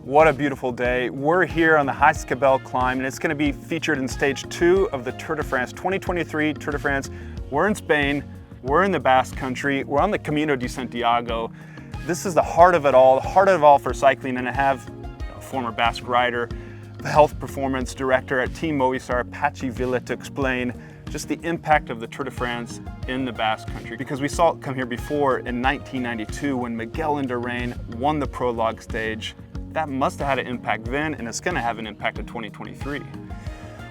What a beautiful day. We're here on the Basque climb, and it's going to be featured in stage 2 of the Tour de France 2023 Tour de France. We're in Spain, we're in the Basque country, we're on the Camino de Santiago. This is the heart of it all for cycling, and I have a former Basque rider, the health performance director at Team Movistar, Patxi Villa, to explain just the impact of the Tour de France in the Basque country. Because we saw it come here before in 1992 when Miguel Indurain won the prologue stage. That must have had an impact then, and it's going to have an impact in 2023.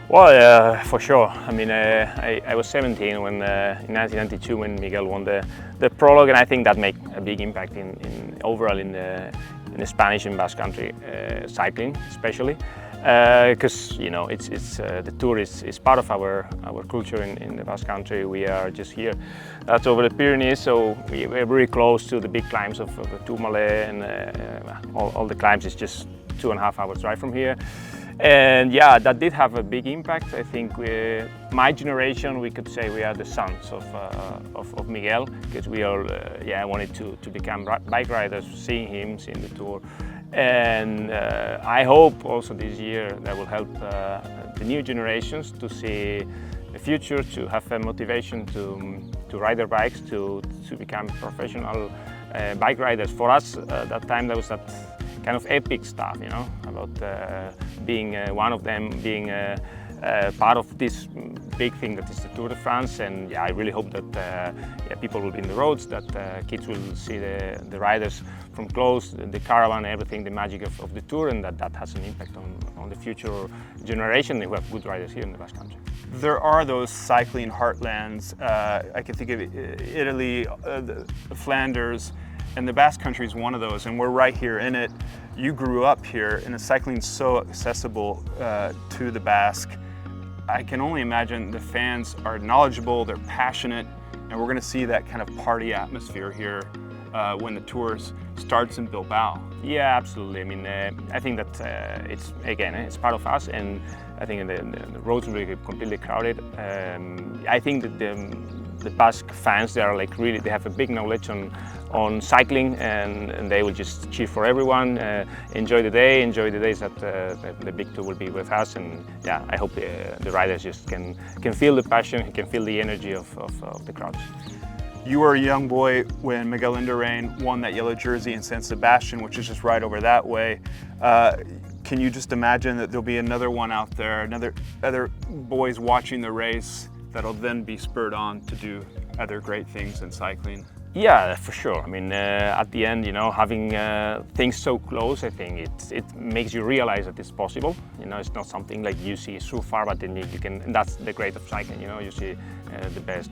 Well, for sure. I mean, I was 17 when, in 1992 when Miguel won the prologue, and I think that made a big impact overall in the Spanish and Basque country cycling, especially. Because you know, it's the Tour is part of our culture in the Basque country. We are just here, that's over the Pyrenees, so we're very close to the big climbs of the Tourmalet, and all the climbs is just 2.5 hours drive from here. And yeah, that did have a big impact. I think my generation, we could say we are the sons of Miguel, because we all wanted to become bike riders, seeing him, seeing the Tour. And I hope also this year that will help the new generations to see the future, to have a motivation to ride their bikes, to become professional bike riders. For us, that time there was that kind of epic stuff, you know, about being one of them, being part of this big thing that is the Tour de France. And yeah, I really hope that people will be in the roads, that kids will see the riders from close, the caravan, everything, the magic of the Tour, and that has an impact on the future generation. We have good riders here in the Basque country. There are those cycling heartlands. I can think of Italy, Flanders, and the Basque country is one of those, and we're right here in it. You grew up here, and cycling's so accessible to the Basque. I can only imagine the fans are knowledgeable, they're passionate, and we're going to see that kind of party atmosphere here when the Tour starts in Bilbao. Yeah, absolutely. I mean, I think that it's part of us, and I think the roads will be completely crowded. I think that the Basque fans, they are like really, they have a big knowledge on cycling, and they will just cheer for everyone, enjoy the days that the big Tour will be with us. And yeah, I hope the riders just can feel the passion, can feel the energy of the crowds. You were a young boy when Miguel Indurain won that yellow jersey in San Sebastian, which is just right over that way. Can you just imagine that there'll be another one out there, other boys watching the race that'll then be spurred on to do other great things in cycling? Yeah, for sure. I mean, at the end, you know, having things so close, I think it makes you realize that it's possible. You know, it's not something like you see so far, but then you can, and that's the great of cycling, you know, you see the best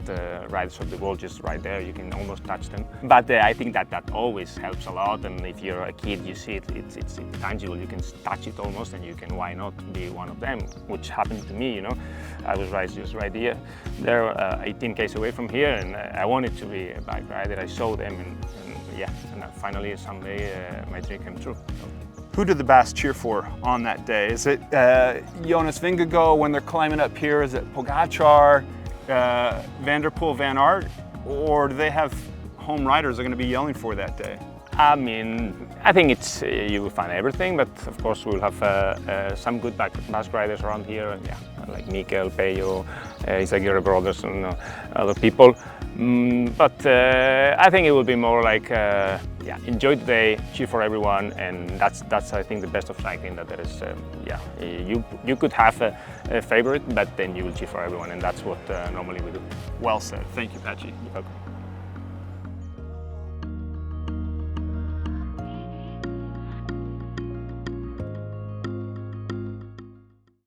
riders of the world just right there, you can almost touch them. But I think that always helps a lot, and if you're a kid, you see it's tangible, you can touch it almost, and you can, why not be one of them, which happened to me, you know. I was just right here, there 18 k's away from here, and I wanted to be a bike rider. I saw them, and finally someday my dream came true. Who did the Basque cheer for on that day? Is it Jonas Vingegaard when they're climbing up here? Is it Pogacar, Van der Poel, Van Aert? Or do they have home riders they're going to be yelling for that day? I mean, I think it's you will find everything, but of course we'll have some good Basque riders around here, and like Mikel, Peyo, Izaguirre brothers, and other people. But I think it will be more like enjoy the day, cheer for everyone, and that's I think the best of cycling, that there is you could have a favorite, but then you will cheer for everyone, and that's what normally we do. Well said. Thank you, Patxi. You're welcome.